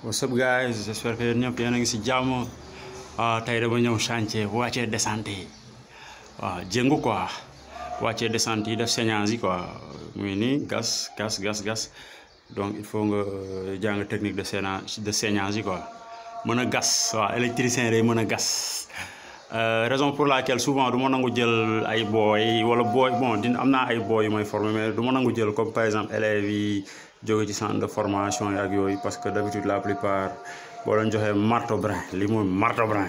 What's up guys, j'espère que yéen ñëpp yéen a ngi si jàmm. Tey dama ñëw chantier wàccee descente yi waaw jéngu quoi wàccee descente yi def saignage yi quoi muy nii gas donc il faut nga jàng technique de saignage yi quoi mën a gas waaw électricien day mën a gas. Raison pour laquelle souvent du ma nangu jël ay booy wala booy bon dina am naa ay booy yu may former mais du ma nangu jël comme par exemple élèves yi jóge ci centre de formation yi ak yooyu parce que d'habitude la plupart boo leen joxee marteau brin lii mooy marteau brin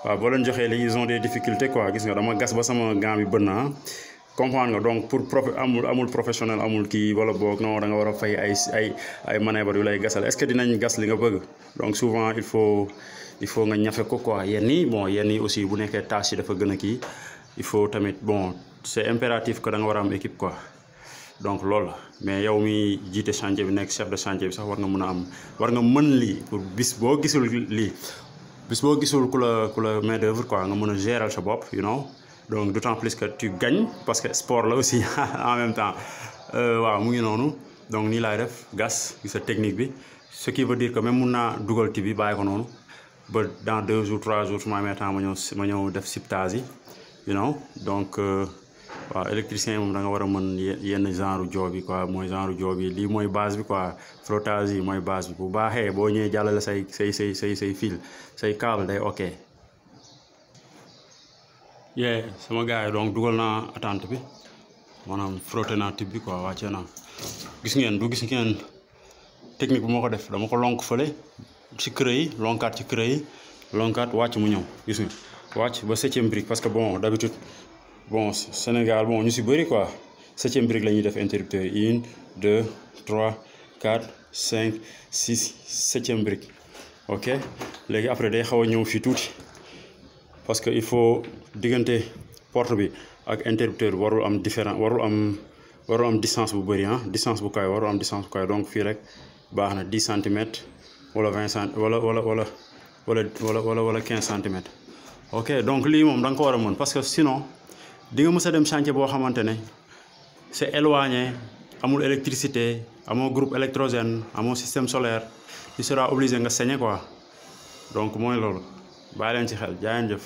waaw boo leen joxee lii ils ont des difficultés quoi gis nga dama gas ba sama gant bi bënn na comprendre nga donc pour amul professionnel amul kii wala boog non da nga war a fay ay manœuvre yu lay gasal est-ce que dinañ gas li nga bëgg donc souvent il faut nga ñafe ko quoi yenn yi aussi bu nekkee tâche yi dafa gën a kii il faut tamit bon c'est impératif que da nga war a am équipe quoi donc loolu la mais yow mi jiite chantier bi nekk chef de chantier bi sax war nga mën lii pour bis boo gisul ku la main d'œuvre quoi nga mën a gérer sa bopp you know donc d'autant plus que tu gagnes parce que sport la aussi en même temps waaw mu ngi noonu donc nii laay def gas gis sa technique bi ce qui veut dire que même mun naa dugal ti bi bàyyi ko noonu ba dans 2 jours 3 jours su ma amee temps ma ñëw def siptage yi you know donc waaw électricien moom da nga war a mën yenn genre job yi quoi mooy genre job yi lii mooy base bi quoi frottage yi mooy base bi bu baaxee boo ñëwee jàllale say fil say câble day ok. Sama gars yi donc dugal naa attente bi maanaam frotté naa tube bi quoi wàccee naa gis ngeen technique bi moo ko def dama ko lonk fële ci creux yi lonkaat ci creux yi lonkaat wàcc mu ñëw gis nga wàcc ba 7e brique parce que bon d'habitude bon Sénégal bon ñu si bëri quoi 7e brique la ñuy def interrupteur 1 2 3 4 5 6 7e brique ok léegi après day xaw a ñëw fii tuuti parce que il faut diggante porte bi ak interrupteur bi warul am distance bu bëri distance bu kaay warul am distance bu kaay donc fii rek baax na 10 centimètres wala 20 cent wala 15 centimètres ok donc lii moom da nga ko war a mën parce que sinon di nga mës a dem chantier boo xamante ne c'est éloigné amul électricité amoo groupe électrogène amoo système solaire tu seras obligé nga saigner quoi donc mooy loolu bàyyi leen ci xel jaa ngeen jëf.